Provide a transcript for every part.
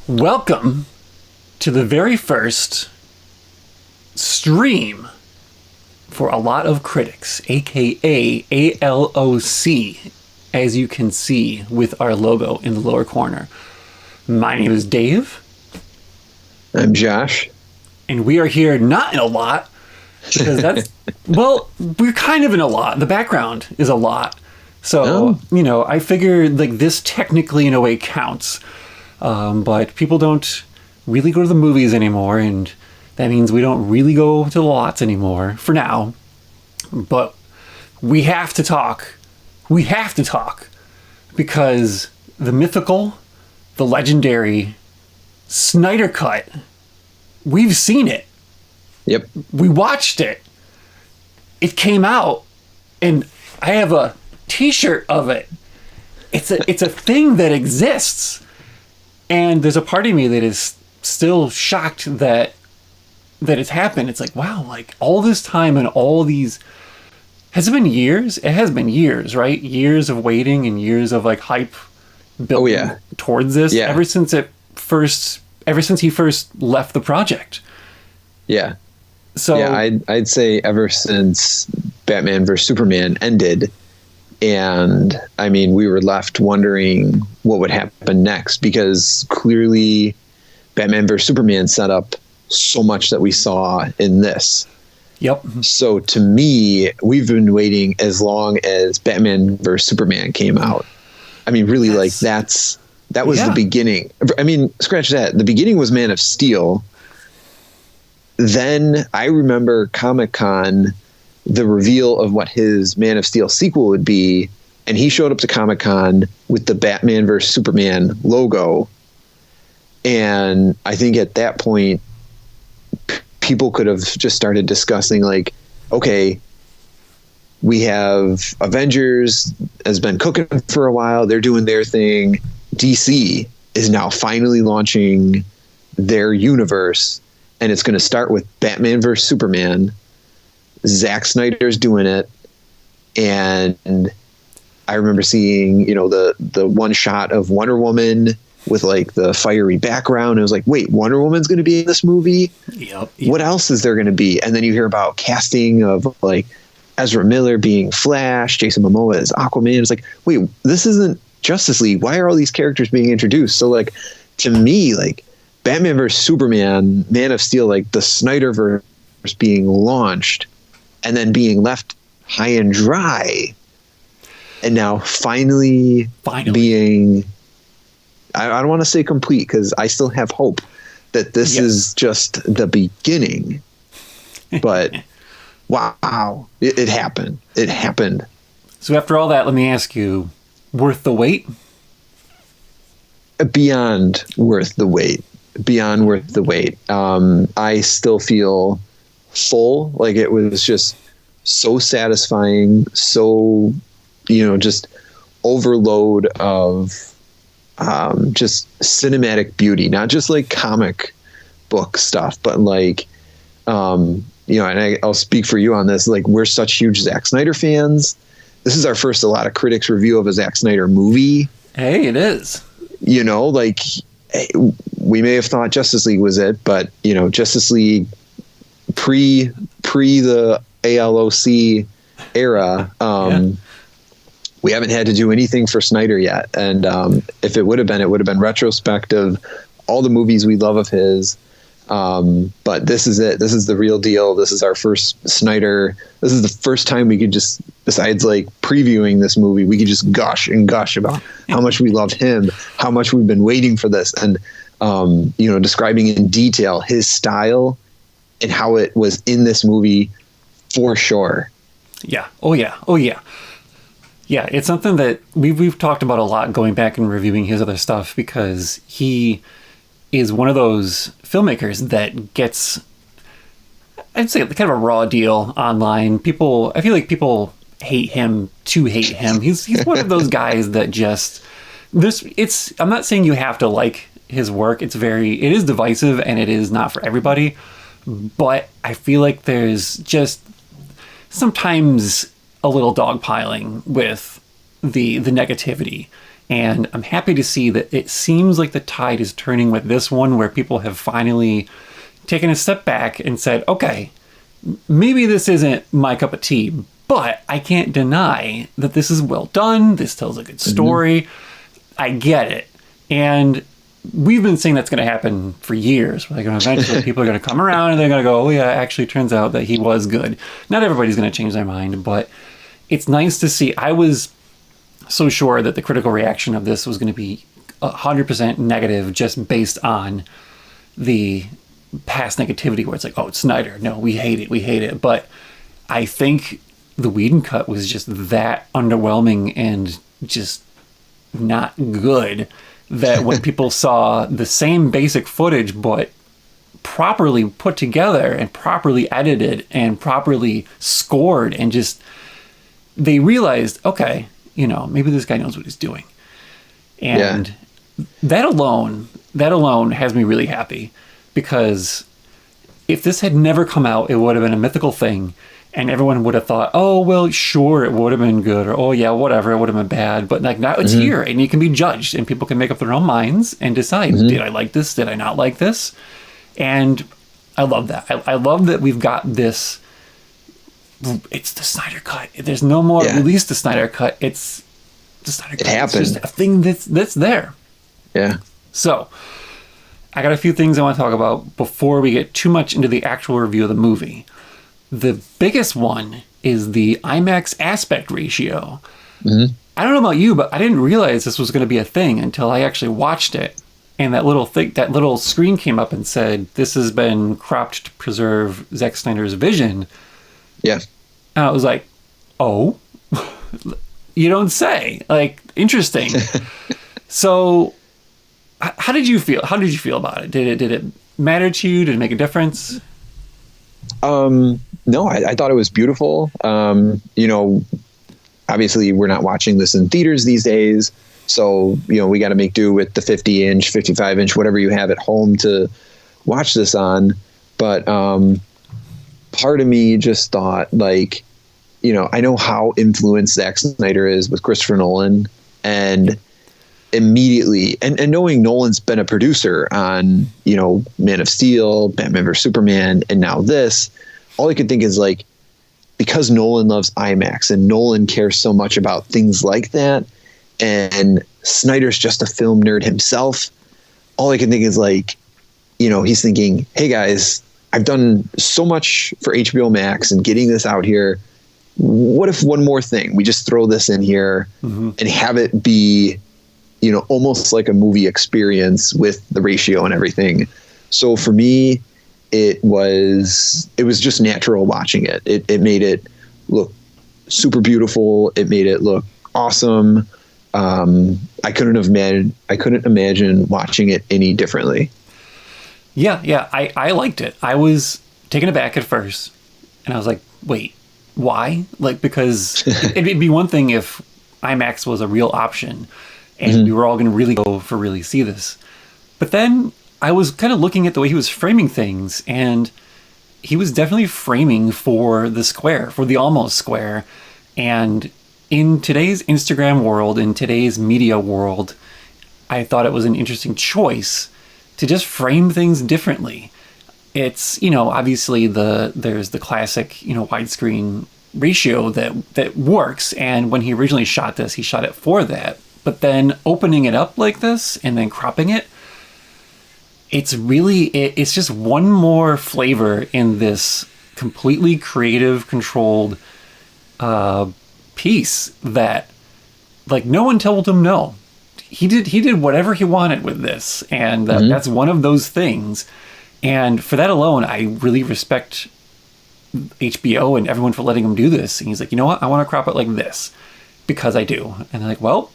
Welcome to the very first stream for a lot of critics, aka ALOC, as you can see with our logo in the lower corner. My name is Dave. I'm Josh. And we are here not in a lot, because that's, well, we're kind of in a lot. The background is a lot. So, I figure like this technically in a way counts. But people don't really go to the movies anymore, and that means we don't really go to the lots anymore for now. But we have to talk. We have to talk because the mythical, the legendary Snyder Cut, we've seen it. Yep. We watched it. It came out, and I have a t-shirt of it. It's a thing that exists. And there's a part of me that is still shocked that it's happened. It's like, wow, like all this time and all these, has it been years? It has been years, right? Years of waiting and years of like hype building towards this. Yeah. Ever since he first left the project. Yeah. So yeah, I'd say ever since Batman vs Superman ended. And I mean, we were left wondering what would happen next, because clearly Batman vs Superman set up so much that we saw in this. Yep. So to me, we've been waiting as long as Batman vs Superman came out. I mean, really, that was the beginning. I mean, scratch that. The beginning was Man of Steel. Then I remember Comic-Con, the reveal of what his Man of Steel sequel would be, and he showed up to Comic-Con with the Batman vs Superman logo. And I think at that point, people could have just started discussing like, okay, we have Avengers has been cooking for a while. They're doing their thing. DC is now finally launching their universe, and it's going to start with Batman vs Superman. Zack Snyder's doing it, and I remember seeing, the one shot of Wonder Woman with like the fiery background. It was like, wait, Wonder Woman's going to be in this movie? Yep. What else is there going to be? And then you hear about casting of like Ezra Miller being Flash, Jason Momoa as Aquaman. It's like, wait, this isn't Justice League. Why are all these characters being introduced? So like, to me, like Batman vs Superman, Man of Steel, like the Snyderverse being launched, and then being left high and dry, and now finally. Being, I don't want to say complete, because I still have hope that this is just the beginning. But wow, it happened. It happened. So after all that, let me ask you, worth the wait? Beyond worth the wait. Beyond worth the wait. I still feel full. Like it was just so satisfying, so just overload of just cinematic beauty, not just like comic book stuff, but like and I'll speak for you on this, like we're such huge Zack Snyder fans. This is our first a lot of critics review of a Zack Snyder movie. Hey, it is. Like we may have thought Justice League was it, but Justice League pre the ALOC era, we haven't had to do anything for Snyder yet. And if it would have been retrospective, all the movies we love of his. But this is it. This is the real deal. This is our first Snyder. This is the first time we could just, besides like previewing this movie, we could just gush and gush about how much we love him, how much we've been waiting for this, and describing in detail his style and how it was in this movie for sure. Yeah. Oh yeah. Oh yeah. Yeah, it's something that we've talked about a lot going back and reviewing his other stuff, because he is one of those filmmakers that gets, I'd say, kind of a raw deal online. I feel like people hate him to hate him. He's one of those guys that just I'm not saying you have to like his work. It is divisive and it is not for everybody, but I feel like there's just sometimes a little dogpiling with the negativity. And I'm happy to see that it seems like the tide is turning with this one, where people have finally taken a step back and said, okay, maybe this isn't my cup of tea, but I can't deny that this is well done. This tells a good story. I get it. And we've been saying that's going to happen for years. Like, eventually people are going to come around and they're going to go, oh yeah, actually turns out that he was good. Not everybody's going to change their mind, but it's nice to see. I was so sure that the critical reaction of this was going to be 100% negative, just based on the past negativity where it's like, oh, it's Snyder. No, we hate it. But I think the Whedon cut was just that underwhelming and just not good that when people saw the same basic footage but properly put together and properly edited and properly scored, and just they realized, okay, maybe this guy knows what he's doing. And that alone has me really happy, because if this had never come out, it would have been a mythical thing. And everyone would have thought, oh, well, sure, it would have been good. Or, oh, yeah, whatever, it would have been bad. But like, now it's here, and you can be judged, and people can make up their own minds and decide, did I like this? Did I not like this? And I love that. I love that we've got this. It's the Snyder Cut. There's no more release the Snyder Cut. It's the Snyder Cut. It happened. It's just a thing that's there. Yeah. So I got a few things I want to talk about before we get too much into the actual review of the movie. The biggest one is the IMAX aspect ratio. I don't know about you, but I didn't realize this was going to be a thing until I actually watched it. And that little screen came up and said, this has been cropped to preserve Zack Snyder's vision. Yeah. And I was like, oh, you don't say. Like, interesting. So how did you feel? How did you feel about it? Did it matter to you? Did it make a difference? No, I thought it was beautiful. Obviously we're not watching this in theaters these days. So, we got to make do with the 50-inch, 55-inch, whatever you have at home to watch this on. But part of me just thought, like, I know how influenced Zack Snyder is with Christopher Nolan. And immediately, and knowing Nolan's been a producer on, Man of Steel, Batman vs. Superman, and now this, all I could think is, like, because Nolan loves IMAX and Nolan cares so much about things like that, and Snyder's just a film nerd himself, all I can think is, like, he's thinking, hey guys, I've done so much for HBO Max and getting this out here. What if one more thing, we just throw this in here and have it be, almost like a movie experience with the ratio and everything. So for me, it was just natural watching it. It made it look super beautiful. It made it look awesome. I couldn't imagine watching it any differently. Yeah. I liked it. I was taken aback at first, and I was like, wait, why? Like, because it'd be one thing if IMAX was a real option and we were all going to really go for really see this. But then I was kind of looking at the way he was framing things, and he was definitely framing for the square, for the almost square. And in today's Instagram world, in today's media world, I thought it was an interesting choice to just frame things differently. It's, obviously there's the classic, widescreen ratio that works. And when he originally shot this, he shot it for that. But then opening it up like this and then cropping it, it's just one more flavor in this completely creative, controlled piece that, like, no one told him no. He did whatever he wanted with this, and that's one of those things. And for that alone, I really respect HBO and everyone for letting him do this. And he's like, you know what? I want to crop it like this because I do. And they're like, well,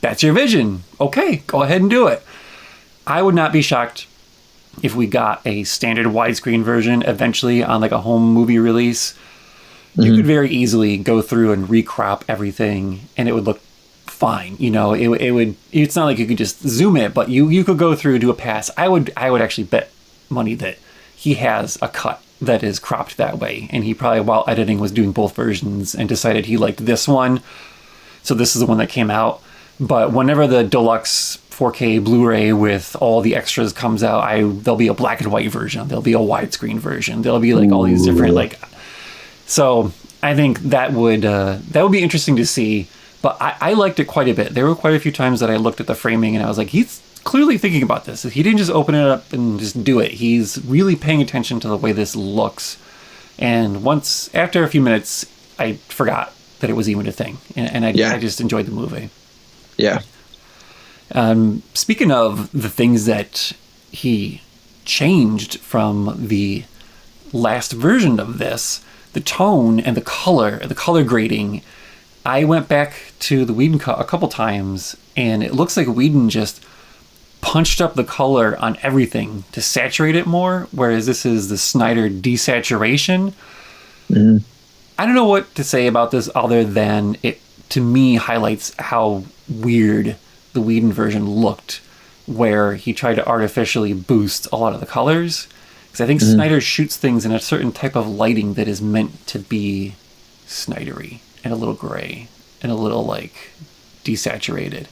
that's your vision. Okay, go ahead and do it. I would not be shocked if we got a standard widescreen version eventually on like a home movie release. You could very easily go through and recrop everything and it would look fine. It would, it's not like you could just zoom it, but you could go through, do a pass. I would actually bet money that he has a cut that is cropped that way, and he probably, while editing, was doing both versions and decided he liked this one, so this is the one that came out. But whenever the deluxe 4K Blu-ray with all the extras comes out, there'll be a black and white version. There'll be a widescreen version. There'll be like all these different like. So I think that would be interesting to see. But I liked it quite a bit. There were quite a few times that I looked at the framing and I was like, he's clearly thinking about this. He didn't just open it up and just do it. He's really paying attention to the way this looks. And after a few minutes, I forgot that it was even a thing. And I just enjoyed the movie. Yeah. Speaking of the things that he changed from the last version of this, the tone and the color grading, I went back to the Whedon cut a couple times, and it looks like Whedon just punched up the color on everything to saturate it more, whereas this is the Snyder desaturation. Mm-hmm. I don't know what to say about this other than it, to me, highlights how weird the Whedon version looked, where he tried to artificially boost a lot of the colors. Because I think Snyder shoots things in a certain type of lighting that is meant to be Snydery and a little gray and a little like desaturated.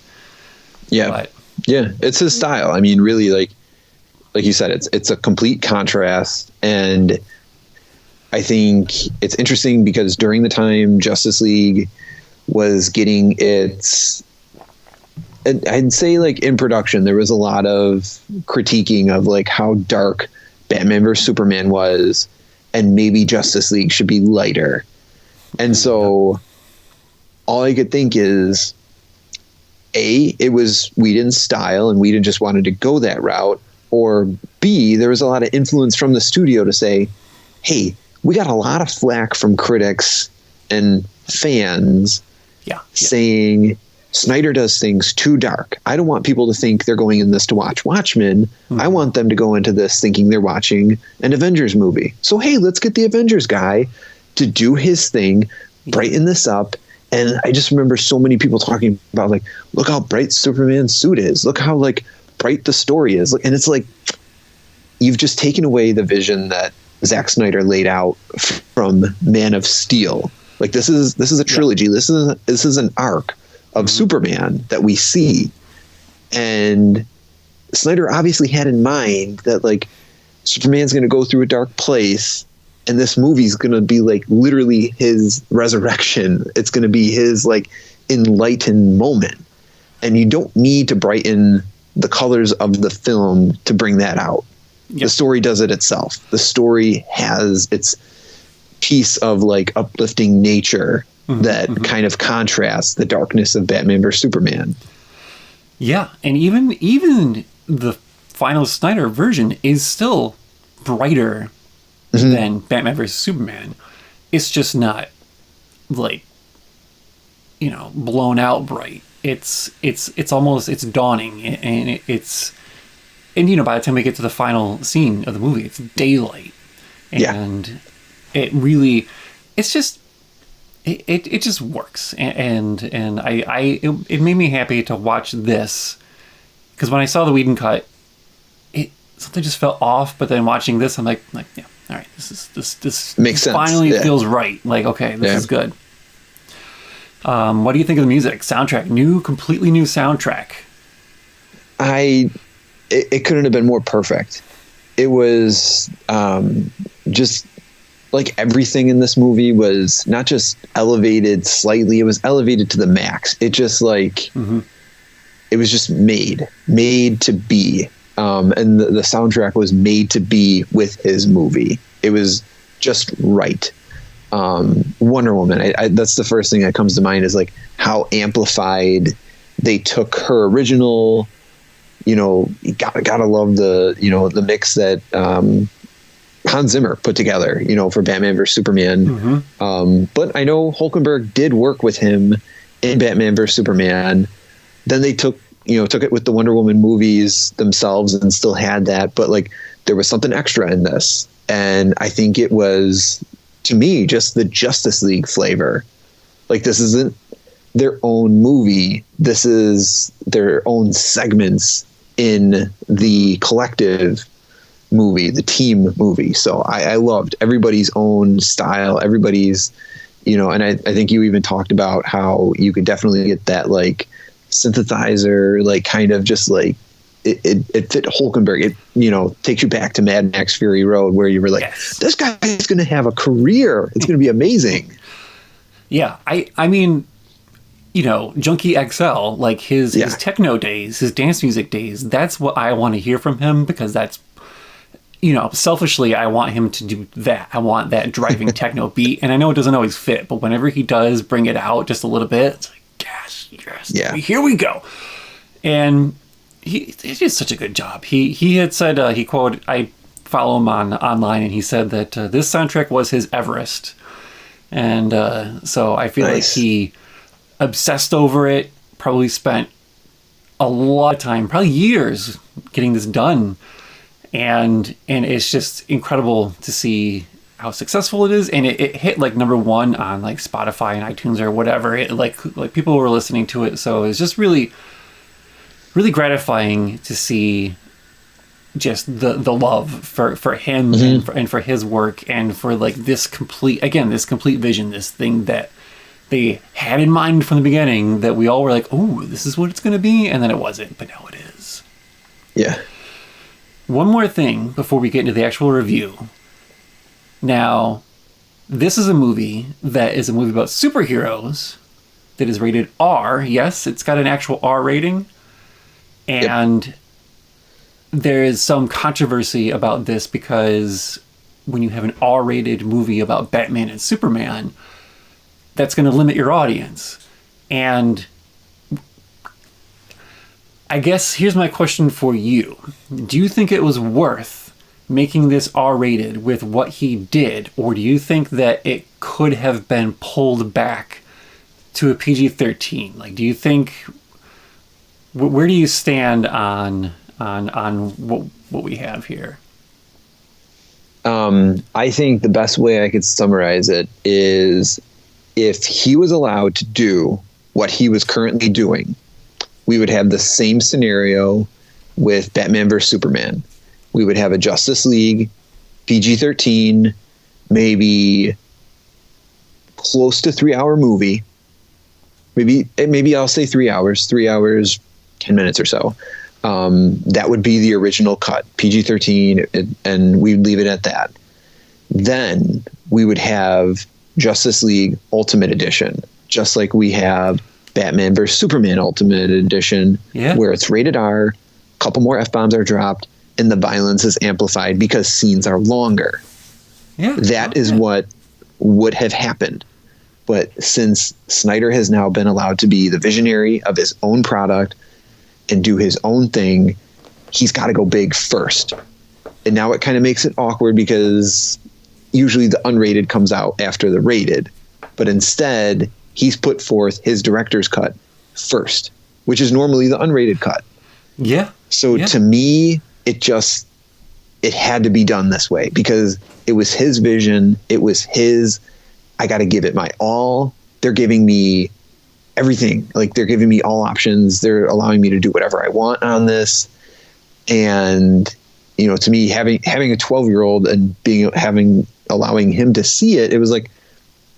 Yeah. But, yeah, it's his style. I mean, really, like you said, it's a complete contrast. And I think it's interesting because during the time Justice League was getting its, I'd say like in production, there was a lot of critiquing of like how dark Batman vs Superman was, and maybe Justice League should be lighter. And so all I could think is, A, it was Whedon's style and Whedon just wanted to go that route, or B, there was a lot of influence from the studio to say, hey, we got a lot of flack from critics and fans saying Snyder does things too dark. I don't want people to think they're going in this to watch Watchmen. I want them to go into this thinking they're watching an Avengers movie. So, hey, let's get the Avengers guy to do his thing, brighten this up. And I just remember so many people talking about, like, look how bright Superman's suit is. Look how, like, bright the story is. And it's like, you've just taken away the vision that Zack Snyder laid out from Man of Steel. Like, this is a trilogy. Yeah. This is an arc of Superman that we see. And Snyder obviously had in mind that, like, Superman's going to go through a dark place, and this movie's going to be like literally his resurrection. It's going to be his like enlightened moment. And you don't need to brighten the colors of the film to bring that out. Yep. The story does it itself. The story has its piece of like uplifting nature that kind of contrasts the darkness of Batman vs Superman. Yeah, and even the final Snyder version is still brighter than Batman vs Superman. It's just not like, you know, blown out bright. It's almost, it's dawning, and and you know, by the time we get to the final scene of the movie, it's daylight, and it really, it's just. It just works, and it made me happy to watch this, because when I saw the Whedon cut, something just felt off. But then watching this, I'm like yeah, all right, this makes sense. Finally, feels right. Like, okay, this is good. What do you think of the music soundtrack? Completely new soundtrack. It couldn't have been more perfect. It was just. Like everything in this movie was not just elevated slightly, it was elevated to the max. It just like, it was just made to be. And the soundtrack was made to be with his movie. It was just right. Wonder Woman, that's the first thing that comes to mind, is like how amplified they took her original, you know, gotta love the, you know, the mix that, Hans Zimmer put together, you know, for Batman vs Superman. But I know Hulkenberg did work with him in Batman vs Superman. Then they took it with the Wonder Woman movies themselves and still had that. But like, there was something extra in this. And I think it was, to me, just the Justice League flavor. Like, this isn't their own movie. This is their own segments in the collective movie, the team movie. So I loved everybody's own style, everybody's, you know, and I think you even talked about how you could definitely get that like synthesizer, like kind of just like it fit Hulkenberg. It, you know, takes you back to Mad Max Fury Road, where you were like, this guy is going to have a career. It's going to be amazing. Yeah. I mean, you know, Junkie XL, like his techno days, his dance music days, that's what I want to hear from him, because that's, you know, selfishly, I want him to do that. I want that driving techno beat. And I know it doesn't always fit, but whenever he does bring it out just a little bit, it's like, yes, here we go. And he did such a good job. He had said, he quoted, I follow him online, and he said that this soundtrack was his Everest. And so I feel like he obsessed over it, probably spent a lot of time, probably years, getting this done. And it's just incredible to see how successful it is. And it hit like #1 on like Spotify and iTunes or whatever. It like people were listening to it. So it's just really, really gratifying to see just the love for him and for his work, and for like this complete vision, this thing that they had in mind from the beginning, that we all were like, oh, this is what it's going to be. And then it wasn't, but now it is. Yeah. One more thing before we get into the actual review. Now, this is a movie that is a movie about superheroes that is rated R. Yes, it's got an actual R rating. And there is some controversy about this, because when you have an R-rated movie about Batman and Superman, that's going to limit your audience. And I guess here's my question for you. Do you think it was worth making this R-rated with what he did, or do you think that it could have been pulled back to a PG-13? Like, do you think, where do you stand on what we have here? I think the best way I could summarize it is, if he was allowed to do what he was currently doing, we would have the same scenario with Batman vs. Superman. We would have a Justice League, PG-13, maybe close to 3-hour movie. Maybe I'll say 3 hours, 10 minutes or so. That would be the original cut, PG-13, and we'd leave it at that. Then we would have Justice League Ultimate Edition, just like we have Batman vs. Superman Ultimate Edition, where it's rated R, a couple more F-bombs are dropped, and the violence is amplified because scenes are longer. That is what would have happened. But since Snyder has now been allowed to be the visionary of his own product and do his own thing, he's got to go big first. And now it kind of makes it awkward, because usually the unrated comes out after the rated, but instead he's put forth his director's cut first, which is normally the unrated cut. So to me, it had to be done this way, because it was his vision. It was his, I got to give it my all. They're giving me everything. Like, they're giving me all options. They're allowing me to do whatever I want on this. And, you know, to me, having a 12-year-old and allowing him to see it, it was like,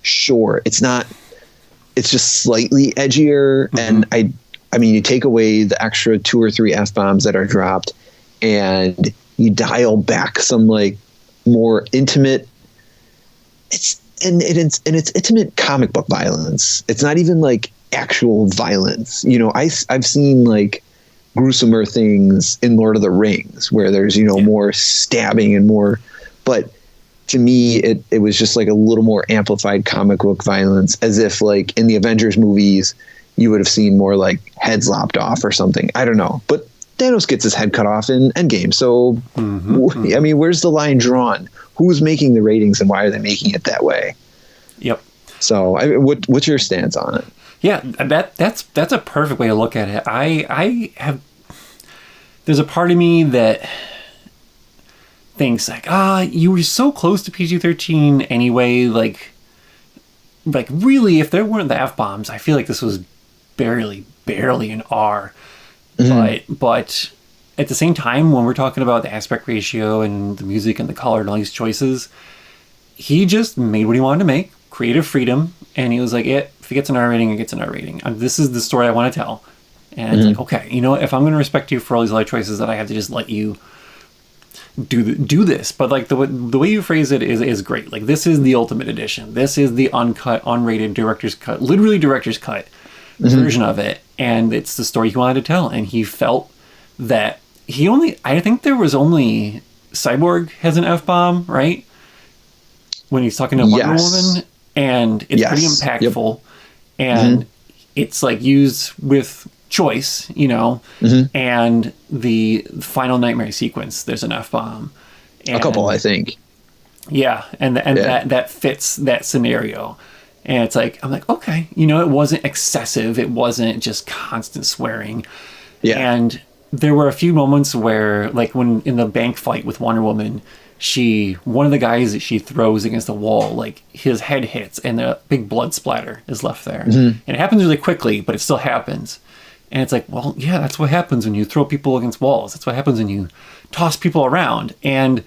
sure, it's just slightly edgier. And I mean, you take away the extra 2 or 3 F-bombs that are dropped, and you dial back some like more intimate, it's intimate comic book violence. It's not even like actual violence. You know, I've seen like gruesomer things in Lord of the Rings, where there's, you know, more stabbing and more, but to me, it was just like a little more amplified comic book violence, as if like in the Avengers movies, you would have seen more like heads lopped off or something. I don't know. But Thanos gets his head cut off in Endgame. So, I mean, where's the line drawn? Who's making the ratings, and why are they making it that way? So what's your stance on it? Yeah, that's a perfect way to look at it. There's a part of me that thinks like, you were so close to PG-13 anyway, like really, if there weren't the F-bombs, I feel like this was barely an R. But at the same time, when we're talking about the aspect ratio and the music and the color and all these choices, he just made what he wanted to make, creative freedom, and he was like, if it gets an R rating, it gets an R rating. This is the story I want to tell. And it's like, okay, you know what? If I'm going to respect you for all these other choices, that I have to just let you do this. But like the way you phrase it is great. Like, this is the ultimate edition. This is the uncut, unrated director's cut, literally director's cut version of it. And it's the story he wanted to tell. And he felt that I think there was only Cyborg has an F-bomb, right? When he's talking to Wonder Woman, and it's pretty impactful. And it's like used with choice, you know, and the final nightmare sequence, there's an F-bomb. A couple, I think. Yeah, and that fits that scenario. And it's like, I'm like, okay, you know, it wasn't excessive. It wasn't just constant swearing. Yeah. And there were a few moments where, like, when in the bank fight with Wonder Woman, one of the guys that she throws against the wall, like, his head hits and a big blood splatter is left there. And it happens really quickly, but it still happens. And it's like, well, yeah, that's what happens when you throw people against walls. That's what happens when you toss people around. And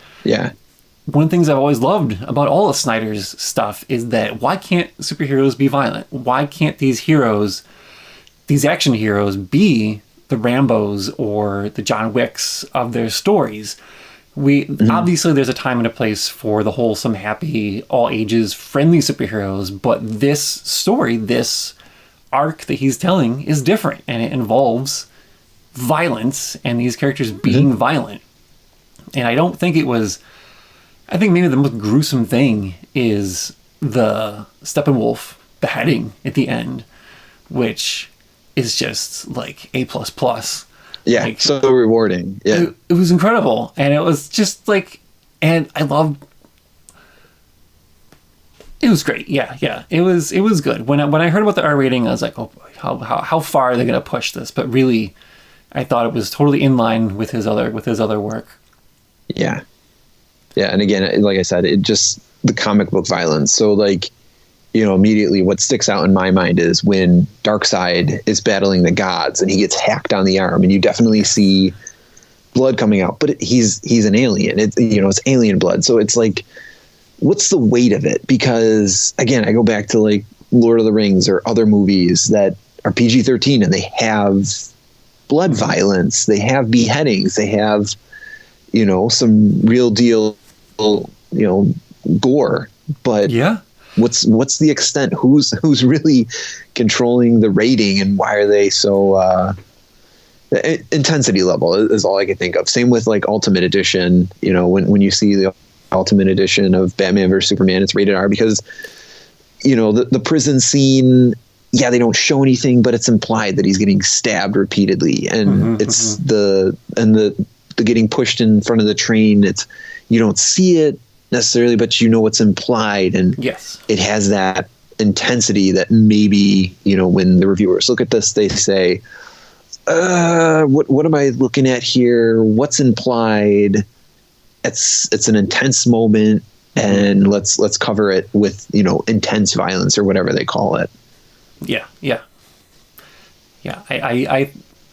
one of the things I've always loved about all of Snyder's stuff is that why can't superheroes be violent? Why can't these action heroes, be the Rambos or the John Wicks of their stories? Obviously there's a time and a place for the wholesome, happy, all ages, friendly superheroes, but this story, this arc that he's telling is different, and it involves violence and these characters being violent. And I think maybe the most gruesome thing is the Steppenwolf beheading at the end, which is just like A++. Yeah, like, so rewarding. Yeah, it was incredible, and it was just like, and I loved. It was great. Yeah. It was good. When I heard about the R rating, I was like, oh boy, how far are they going to push this? But really, I thought it was totally in line with his other work. Yeah. Yeah, and again, like I said, it just the comic book violence. So like, you know, immediately what sticks out in my mind is when Darkseid is battling the gods and he gets hacked on the arm, and you definitely see blood coming out, but he's an alien. It's alien blood. So it's like, what's the weight of it? Because again, I go back to like Lord of the Rings or other movies that are PG-13 and they have blood violence, they have beheadings, they have, you know, some real deal, you know, gore. But what's the extent? Who's really controlling the rating, and why are they so intensity level is all I can think of. Same with like Ultimate Edition, you know, when you see the Ultimate Edition of Batman vs Superman, it's rated R because, you know, the prison scene, they don't show anything, but it's implied that he's getting stabbed repeatedly, and the getting pushed in front of the train, you don't see it necessarily, but you know what's implied, and it has that intensity that maybe, you know, when the reviewers look at this, they say, what am I looking at here? What's implied? It's an intense moment, and let's cover it with, you know, intense violence or whatever they call it. Yeah.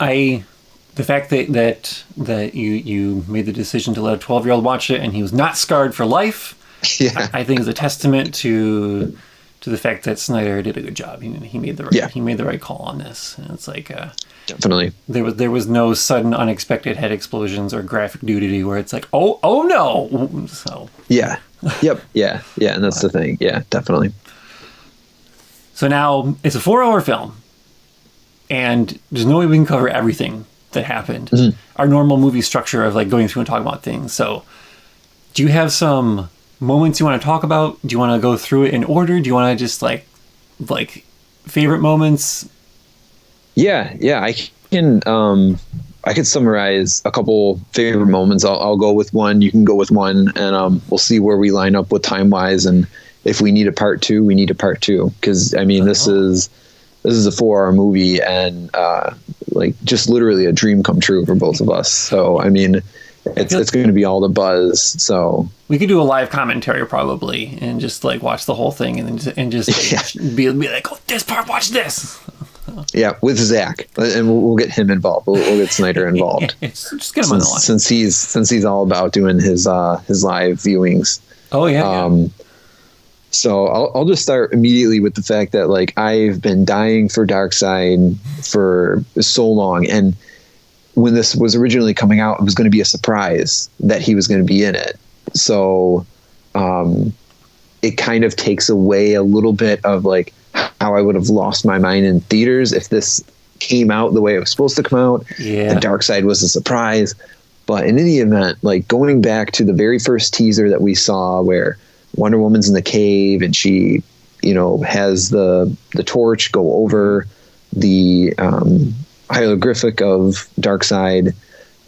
I the fact that you made the decision to let a 12-year-old watch it and he was not scarred for life, I think is a testament to the fact that Snyder did a good job. He made the right call on this, and it's like definitely there was no sudden unexpected head explosions or graphic nudity where it's like oh no. So yeah, and that's the thing. Yeah, definitely. So now it's a 4-hour film, and there's no way we can cover everything that happened. Our normal movie structure of like going through and talking about things. So do you have some moments you want to talk about? Do you want to go through it in order? Do you want to just like favorite moments? Yeah, I can summarize a couple favorite moments. I'll go with one, you can go with one, and we'll see where we line up with time wise, and if we need a part two, we need a part two, because I mean this is a 4-hour movie, and like just literally a dream come true for both of us. So I mean, it's going to be all the buzz. So we could do a live commentary probably, and just like watch the whole thing, and just be like, oh, this part, watch this. Yeah, with Zach, and we'll get him involved. We'll get Snyder involved. Just get him on the line, since he's all about doing his live viewings. Oh yeah. So I'll just start immediately with the fact that like I've been dying for Darkseid for so long, and when this was originally coming out, it was going to be a surprise that he was going to be in it. So it kind of takes away a little bit of like how I would have lost my mind in theaters if this came out the way it was supposed to come out. Yeah. The Darkseid was a surprise. But in any event, like going back to the very first teaser that we saw where Wonder Woman's in the cave and she, you know, has the torch go over the hieroglyphic of Darkseid,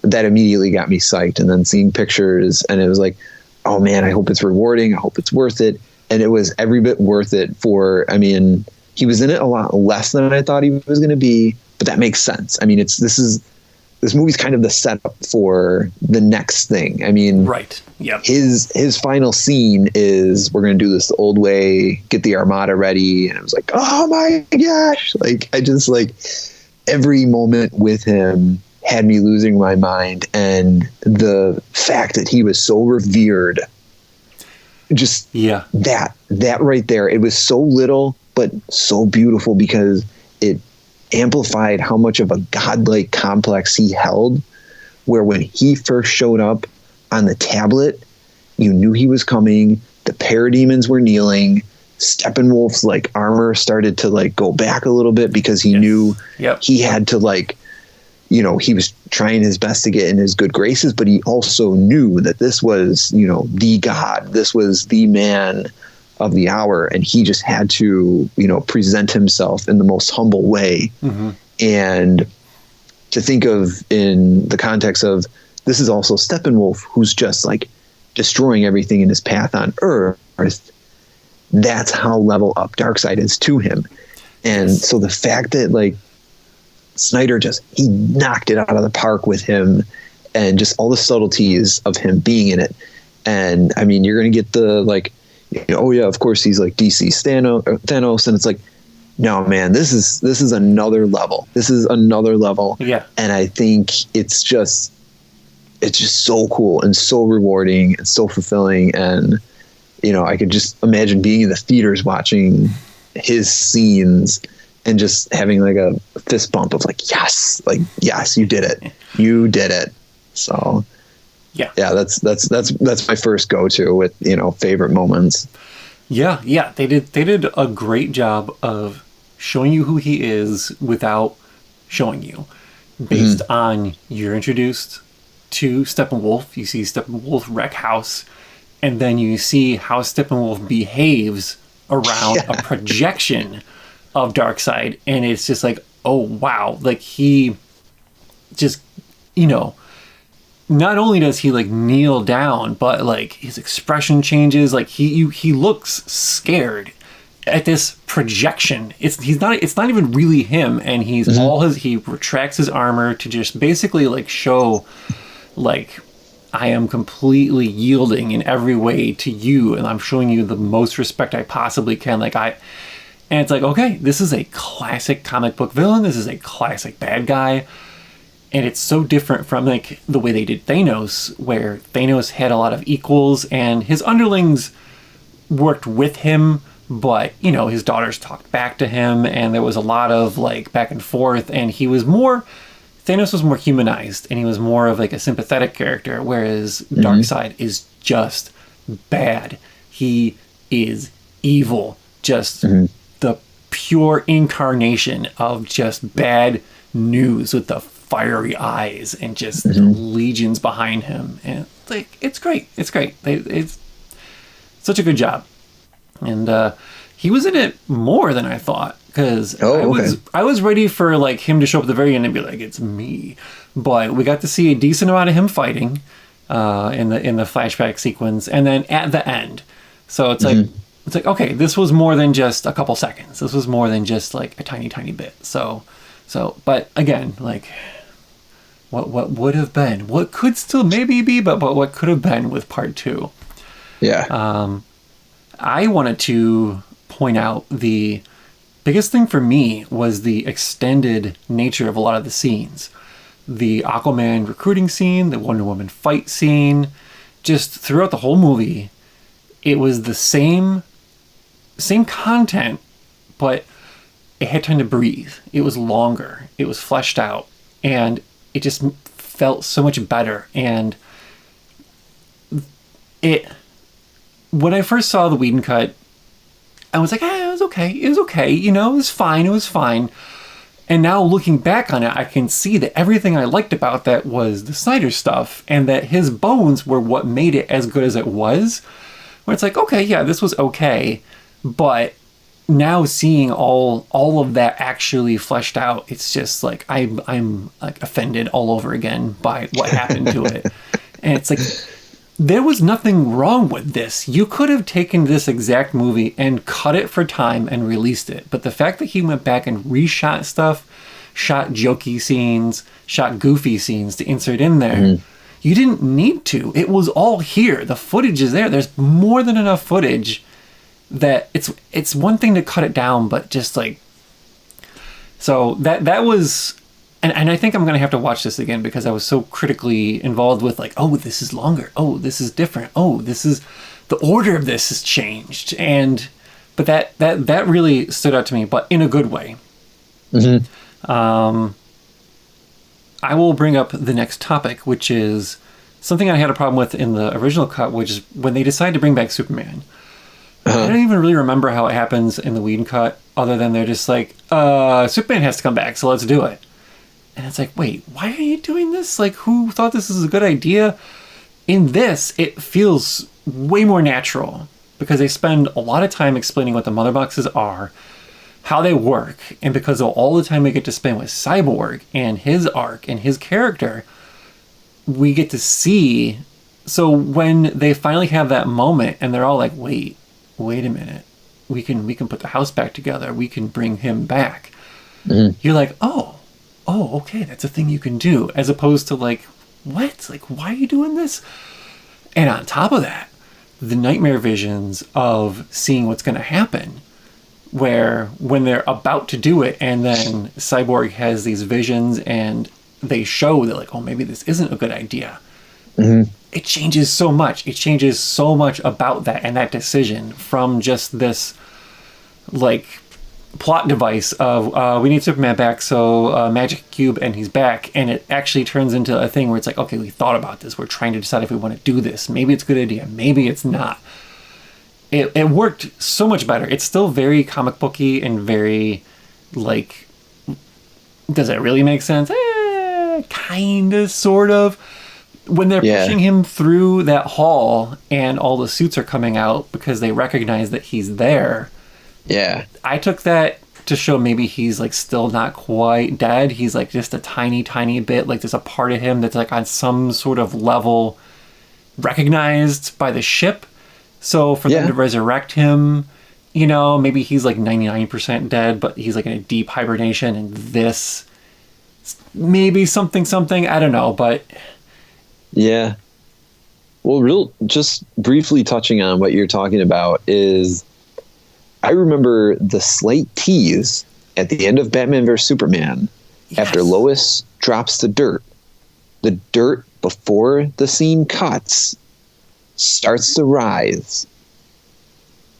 that immediately got me psyched. And then seeing pictures, and it was like, oh man, I hope it's rewarding. I hope it's worth it. And it was every bit worth it for, I mean, he was in it a lot less than I thought he was going to be, but that makes sense. I mean, this movie's kind of the setup for the next thing. I mean, right. Yep. His final scene is, we're going to do this the old way, get the Armada ready. And I was like, oh my gosh. Like, I just like every moment with him had me losing my mind. And the fact that he was so revered, just that right there, it was so little, but so beautiful because it amplified how much of a godlike complex he held, where when he first showed up on the tablet, you knew he was coming. The parademons were kneeling. Steppenwolf's like armor started to like go back a little bit because he knew he had to like, you know, he was trying his best to get in his good graces, but he also knew that this was, you know, the god, this was the man of the hour, and he just had to, you know, present himself in the most humble way. Mm-hmm. And to think of in the context of, this is also Steppenwolf, who's just like destroying everything in his path on Earth. That's how level up Darkseid is to him. And so the fact that like Snyder he knocked it out of the park with him, and just all the subtleties of him being in it. And I mean, you're going to get the like, oh yeah, of course he's like DC's Thanos, and it's like, no man, this is another level. This is another level. Yeah. And I think it's just so cool and so rewarding and so fulfilling. And you know, I could just imagine being in the theaters watching his scenes and just having like a fist bump of like, yes, you did it. So yeah, that's my first go-to with, you know, favorite moments. Yeah, they did a great job of showing you who he is without showing you. Based on, you're introduced to Steppenwolf, you see Steppenwolf wreck house, and then you see how Steppenwolf behaves around a projection of Darkseid, and it's just like, oh wow, like he just, you know, not only does he like kneel down, but like his expression changes. Like he looks scared at this projection. It's not even really him, and he retracts his armor to just basically like show like, I am completely yielding in every way to you, and I'm showing you the most respect I possibly can. And it's like, okay, this is a classic comic book villain. This is a classic bad guy. And it's so different from like the way they did Thanos, where Thanos had a lot of equals and his underlings worked with him, but you know, his daughters talked back to him, and there was a lot of like back and forth, and Thanos was more humanized, and he was more of like a sympathetic character, whereas Darkseid is just bad. He is evil, just the pure incarnation of just bad news with the fiery eyes and just legions behind him. And like, it's great. It's such a good job. And he was in it more than I thought, because I was ready for like him to show up at the very end and be like, it's me. But we got to see a decent amount of him fighting in the flashback sequence, and then at the end. So it's like, okay, this was more than just a couple seconds. This was more than just like a tiny bit. So but again, like, what would have been, what could still maybe be, but what could have been with part 2. Yeah. I wanted to point out the biggest thing for me was the extended nature of a lot of the scenes. The Aquaman recruiting scene, the Wonder Woman fight scene, just throughout the whole movie, it was the same same content, but it had time to breathe. It was longer. It was fleshed out, and it just felt so much better. And when I first saw the Whedon cut, I was like, it was okay. It was okay. You know, it was fine. It was fine. And now looking back on it, I can see that everything I liked about that was the Snyder stuff, and that his bones were what made it as good as it was. Where it's like, okay, yeah, this was okay, but now seeing all of that actually fleshed out, it's just like I'm like offended all over again by what happened to it. And it's like, there was nothing wrong with this. You could have taken this exact movie and cut it for time and released it. But the fact that he went back and reshot stuff, shot jokey scenes, shot goofy scenes to insert in there, you didn't need to. It was all here. The footage is there. There's more than enough footage that it's one thing to cut it down, but just like, so that was. And I think I'm going to have to watch this again because I was so critically involved with like, oh, this is longer. Oh, this is different. Oh, this is, the order of this has changed. But that really stood out to me, but in a good way. I will bring up the next topic, which is something I had a problem with in the original cut, which is when they decide to bring back Superman. I don't even really remember how it happens in the Whedon cut, other than they're just like, Superman has to come back, so let's do it. And it's like, wait, why are you doing this? Like, who thought this was a good idea? In this, it feels way more natural because they spend a lot of time explaining what the mother boxes are, how they work, and because of all the time we get to spend with Cyborg and his arc and his character, we get to see. So when they finally have that moment and they're all like, wait a minute, we can put the house back together, we can bring him back. You're like, oh, okay, that's a thing you can do, as opposed to like, what? Like, why are you doing this? And on top of that, the nightmare visions of seeing what's going to happen, where when they're about to do it, and then Cyborg has these visions and they show that like, oh, maybe this isn't a good idea. It changes so much. It changes so much about that and that decision from just this like plot device of we need Superman back, so magic cube and he's back, and it actually turns into a thing where it's like, okay, we thought about this, we're trying to decide if we want to do this, maybe it's a good idea, maybe it's not. It worked so much better. It's still very comic booky and very like, does it really make sense? Kind of, sort of. When they're pushing him through that hall and all the suits are coming out because they recognize that he's there. Yeah. I took that to show maybe he's like still not quite dead. He's like just a tiny, tiny bit, like there's a part of him that's like on some sort of level recognized by the ship. So for them to resurrect him, you know, maybe he's like 99% dead, but he's like in a deep hibernation, and this maybe something, I don't know, but yeah. Well, just briefly touching on what you're talking about is, I remember the slight tease at the end of Batman vs. Superman after Lois drops the dirt. The dirt before the scene cuts starts to rise.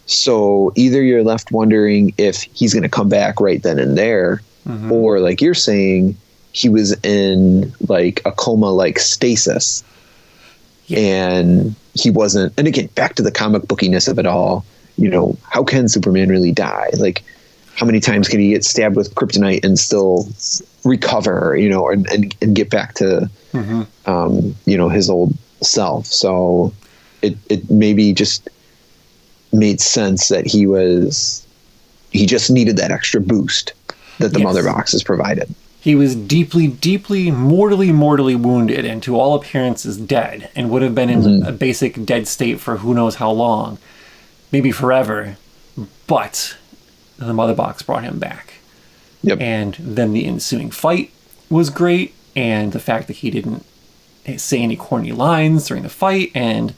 So either you're left wondering if he's going to come back right then and there, or like you're saying, he was in like a coma-like stasis. And he wasn't, and again, back to the comic bookiness of it all. You know, how can Superman really die? Like, how many times can he get stabbed with kryptonite and still recover, you know, and get back to, you know, his old self? So it maybe just made sense that he just needed that extra boost that the mother boxes provided. He was deeply, deeply, mortally wounded, and to all appearances dead, and would have been in a basic dead state for who knows how long. Maybe forever, but the mother box brought him back. And then the ensuing fight was great, and the fact that he didn't say any corny lines during the fight, and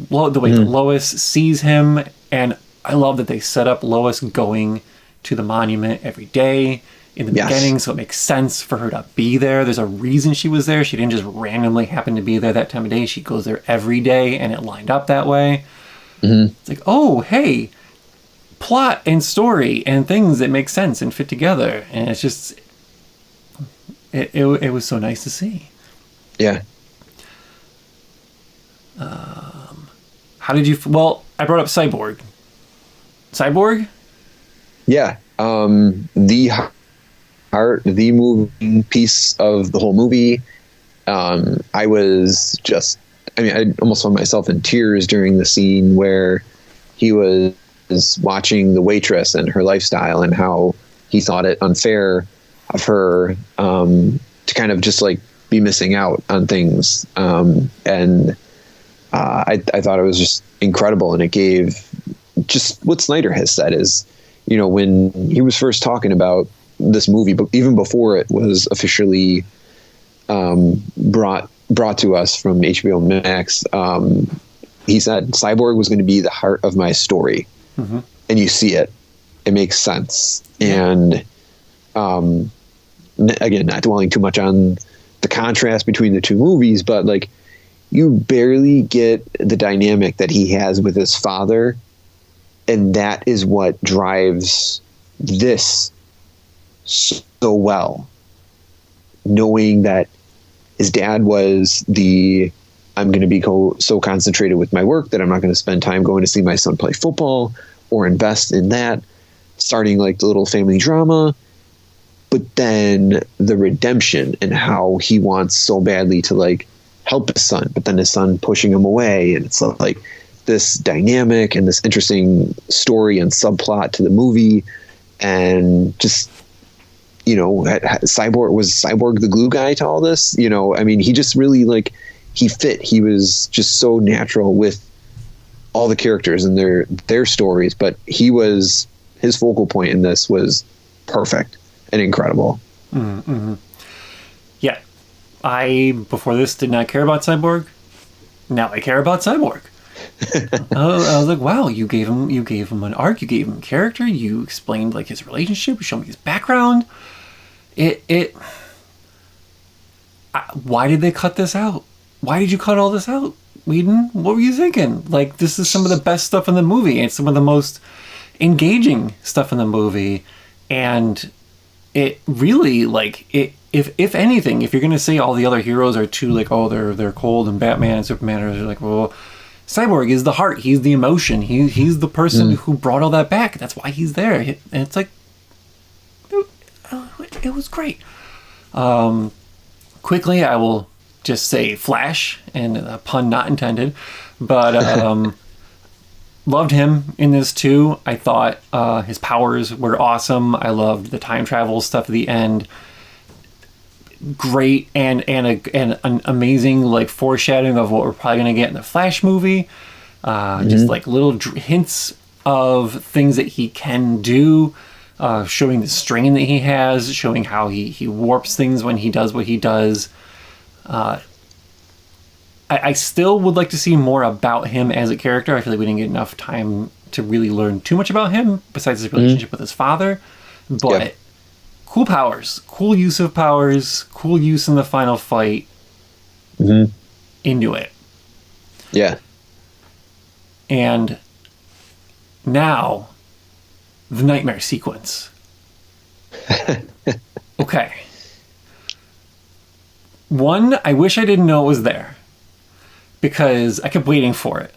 the way that Lois sees him, and I love that they set up Lois going to the monument every day in the beginning, so it makes sense for her to be there. There's a reason she was there. She didn't just randomly happen to be there that time of day. She goes there every day, and it lined up that way. It's like, oh, hey, plot and story and things that make sense and fit together. And it's just, it was so nice to see. Yeah. How did you, well, I brought up Cyborg. Cyborg? Yeah. The heart, the moving piece of the whole movie. I almost found myself in tears during the scene where he was watching the waitress and her lifestyle and how he thought it unfair of her to kind of just like be missing out on things. And I thought it was just incredible. And it gave just what Snyder has said is, you know, when he was first talking about this movie, but even before it was officially brought to us from HBO Max, he said Cyborg was going to be the heart of my story. Mm-hmm. And you see it. It makes sense. And again, not dwelling too much on the contrast between the two movies, but like you barely get the dynamic that he has with his father. And that is what drives this so well. Knowing that his dad was I'm going to be so concentrated with my work that I'm not going to spend time going to see my son play football or invest in that, starting like the little family drama. But then the redemption and how he wants so badly to like help his son, but then his son pushing him away. And it's like this dynamic and this interesting story and subplot to the movie. And just, you know, was Cyborg the glue guy to all this? You know, I mean, he just really like, he fit. He was just so natural with all the characters and their stories, but his focal point in this was perfect and incredible. Mm-hmm. Yeah. I, before this, did not care about Cyborg. Now I care about Cyborg. I was like, wow, you gave him an arc, you gave him character, you explained like his relationship, you showed me his background. Why did they cut this out? Why did you cut all this out, Whedon? What were you thinking? Like, this is some of the best stuff in the movie, and some of the most engaging stuff in the movie, and it really, like, if anything, if you're gonna say all the other heroes are too like, oh, they're cold, and Batman and Superman are like, well, Cyborg is the heart, he's the emotion, he's the person who brought all that back. That's why he's there, and it's like, it was great. Quickly, I will just say Flash, and a pun not intended, but loved him in this too. I thought his powers were awesome. I loved the time travel stuff at the end. Great, and an amazing like foreshadowing of what we're probably going to get in the Flash movie. Just like little hints of things that he can do, showing the strain that he has, showing how he warps things when he does what he does. I still would like to see more about him as a character. I feel like we didn't get enough time to really learn too much about him besides his relationship with his father. But cool powers, cool use of powers, cool use in the final fight. Into it. Yeah. And now, the nightmare sequence. Okay. One, I wish I didn't know it was there, because I kept waiting for it,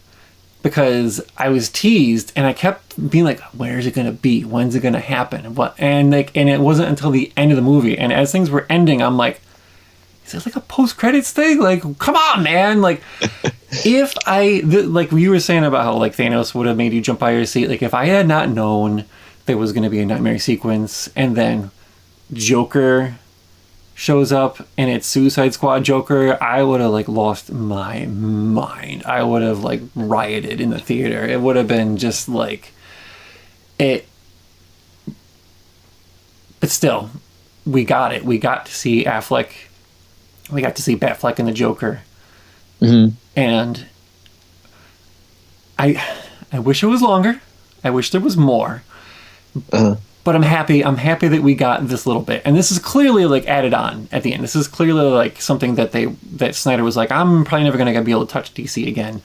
because I was teased and I kept being like, where is it going to be? When's it going to happen? And it wasn't until the end of the movie. And as things were ending, I'm like, is it like a post-credits thing? Like, come on, man. Like, like you were saying about how like Thanos would have made you jump out of your seat. Like, if I had not known there was going to be a nightmare sequence, and then Joker shows up and it's Suicide Squad Joker, I would have like lost my mind. I would have like rioted in the theater. It would have been just like it. But still, we got it. We got to see Affleck. We got to see Batfleck and the Joker. And I wish it was longer. I wish there was more. But I'm happy. I'm happy that we got this little bit, and this is clearly like added on at the end. This is clearly like something that Snyder was like, I'm probably never going to be able to touch DC again,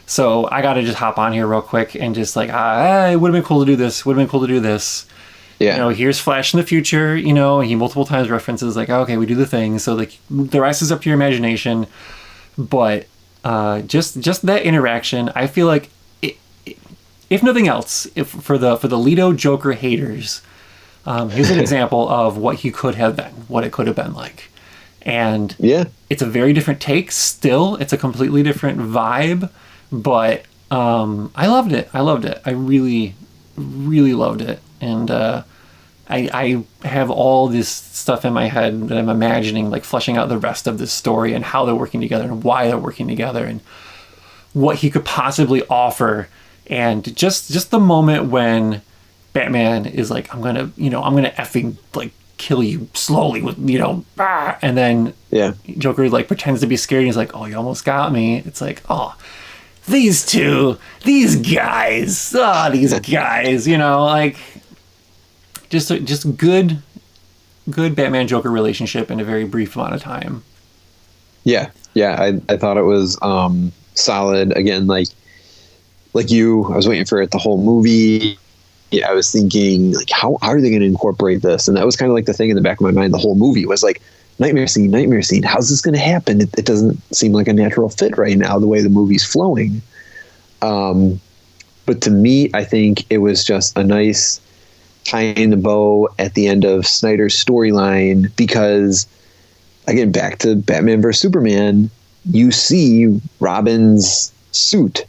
So I got to just hop on here real quick and just like, it would have been cool to do this. Would have been cool to do this. Yeah. You know, here's Flash in the future. You know, he multiple times references like, okay, we do the thing. So like the rest is up to your imagination. But just that interaction, I feel like, if nothing else, if for the Leto Joker haters, here's an example of what he could have been, what it could have been like. And it's a very different take still. It's a completely different vibe. But I loved it. I really, really loved it. And I have all this stuff in my head that I'm imagining, like fleshing out the rest of this story and how they're working together and why they're working together and what he could possibly offer. And just the moment when Batman is like, I'm gonna effing like kill you slowly with, and then Joker like pretends to be scared and he's like, oh, you almost got me. It's like, oh, these guys, like just good Batman Joker relationship in a very brief amount of time. Yeah. I thought it was solid. Again, like you, I was waiting for it the whole movie. I was thinking, like, how are they going to incorporate this? And that was kind of like the thing in the back of my mind. The whole movie was like, nightmare scene. How's this going to happen? It doesn't seem like a natural fit right now, the way the movie's flowing. But to me, I think it was just a nice tying the bow at the end of Snyder's storyline, because, again, back to Batman vs. Superman, you see Robin's suit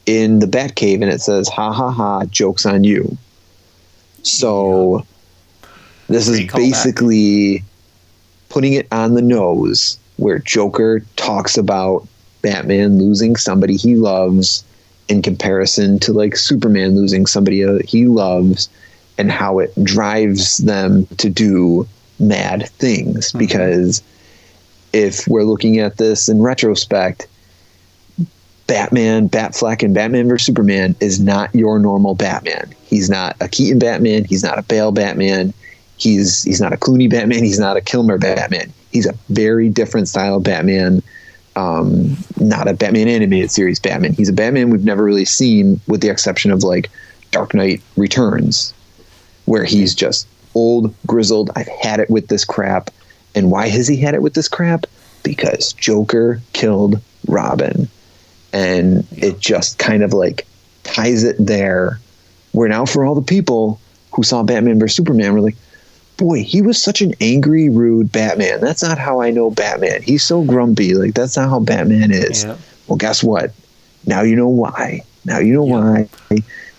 in the Batcave, and it says, ha ha ha, joke's on you. So this is basically putting it on the nose, where Joker talks about Batman losing somebody he loves in comparison to like Superman losing somebody he loves, and how it drives them to do mad things. Mm-hmm. Because if we're looking at this in retrospect, Batfleck and Batman vs. Superman is not your normal Batman. He's not a Keaton Batman. He's not a Bale Batman. He's not a Clooney Batman. He's not a Kilmer Batman. He's a very different style of Batman. Not a Batman animated series Batman. He's a Batman we've never really seen, with the exception of like Dark Knight Returns, where he's just old, grizzled. I've had it with this crap. And why has he had it with this crap? Because Joker killed Robin. And it just kind of like ties it there, where now for all the people who saw Batman vs. Superman were like, boy, he was such an angry, rude Batman. That's not how I know Batman. He's so grumpy. Like, that's not how Batman is. Yeah. Well, guess what? Now you know why. Why.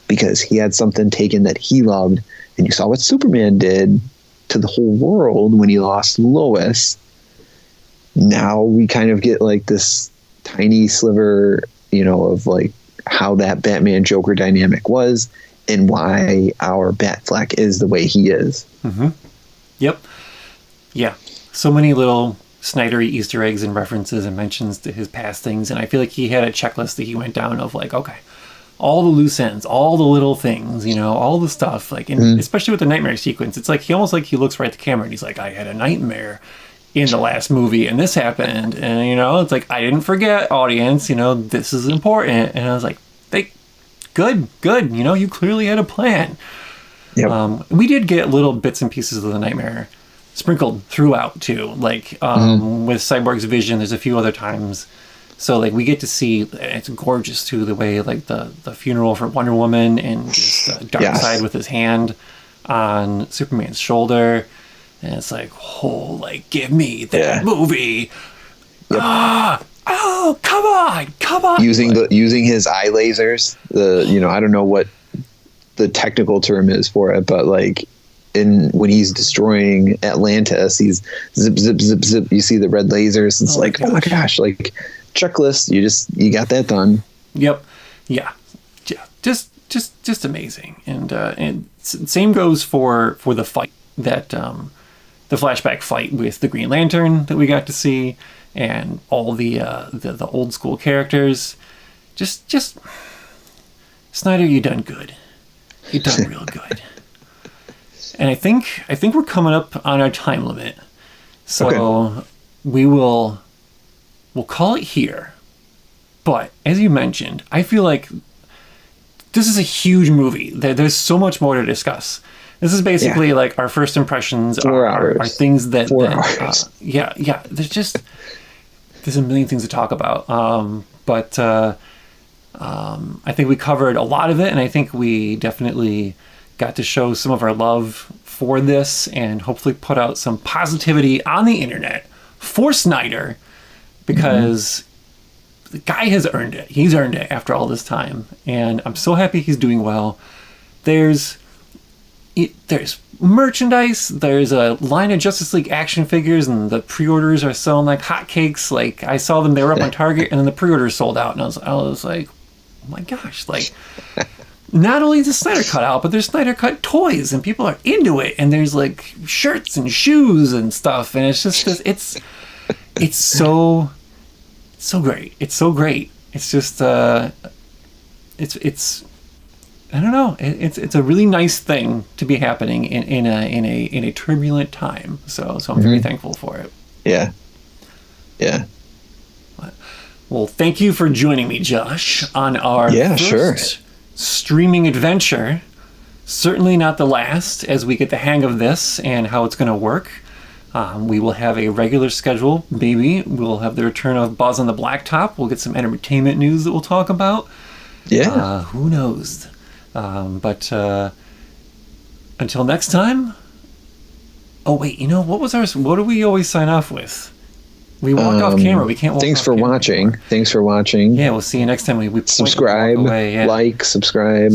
Because he had something taken that he loved. And you saw what Superman did to the whole world when he lost Lois. Now we kind of get like this tiny sliver, of like how that Batman Joker dynamic was and why our Batfleck is the way he is. Mm-hmm. Yep. Yeah. So many little Snydery Easter eggs and references and mentions to his past things. And I feel like he had a checklist that he went down of like, okay, all the loose ends, all the little things, all the stuff, like, and especially with the nightmare sequence, it's like he looks right at the camera and he's like, I had a nightmare in the last movie and this happened, and it's like, I didn't forget, audience, this is important. And I was like, good, you clearly had a plan. Yep. We did get little bits and pieces of the nightmare sprinkled throughout too, like with Cyborg's vision. There's a few other times, so like we get to see, it's gorgeous too, the way like the funeral for Wonder Woman and just Darkseid with his hand on Superman's shoulder. And it's like, oh, like, give me that movie. Yep. Oh, come on. Using his eye lasers. I don't know what the technical term is for it, but like when he's destroying Atlantis, he's zip, zip, zip, zip. You see the red lasers. It's like, oh my gosh, like checklist. You got that done. Yep. Yeah. Just amazing. And same goes for the fight that, the flashback fight with the Green Lantern that we got to see, and all the old school characters. Just Snyder, you done good. You done real good. And I think we're coming up on our time limit, so we'll call it here. But as you mentioned, I feel like this is a huge movie. There's so much more to discuss. This is basically like our first impressions are things that, there's a million things to talk about. But I think we covered a lot of it, and I think we definitely got to show some of our love for this and hopefully put out some positivity on the internet for Snyder, because the guy has earned it. He's earned it after all this time, and I'm so happy he's doing well. There's merchandise. There's a line of Justice League action figures, and the pre-orders are selling like hotcakes. Like, I saw them; they were up on Target, and then the pre-orders sold out, and I was like, oh my gosh! Like, not only is the Snyder Cut out, but there's Snyder Cut toys, and people are into it. And there's like shirts and shoes and stuff, and it's just it's so great. It's so great. It's just it's I don't know. It's a really nice thing to be happening in a turbulent time. So I'm very thankful for it. Yeah. Yeah. Well, thank you for joining me, Josh, on our first streaming adventure. Certainly not the last, as we get the hang of this and how it's going to work. We will have a regular schedule, maybe. We'll have the return of Buzz on the Blacktop. We'll get some entertainment news that we'll talk about. Yeah. Who knows? But until next time. Oh wait, what do we always sign off with? We walk off camera. We can't walk Thanks off for camera watching. anymore. Thanks for watching. Yeah, we'll see you next time. We point subscribe, and walk away. like, subscribe.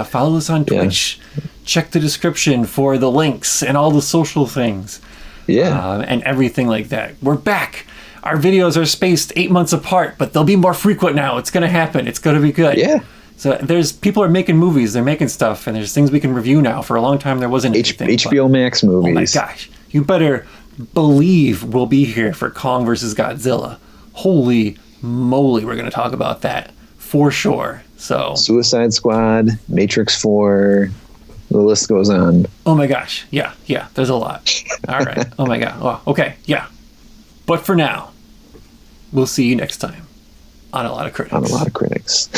Follow us on Twitch. Check the description for the links and all the social things. Yeah. And everything like that. We're back. Our videos are spaced 8 months apart, but they'll be more frequent now. It's going to happen. It's going to be good. Yeah. So people are making movies. They're making stuff, and there's things we can review now. For a long time, there wasn't anything. HBO Max movies. Oh my gosh. You better believe we'll be here for Kong versus Godzilla. Holy moly, we're going to talk about that for sure. So Suicide Squad, Matrix 4, the list goes on. Oh my gosh. Yeah. There's a lot. All right. Oh my God. Oh, okay. Yeah. But for now, we'll see you next time on A Lot of Critics.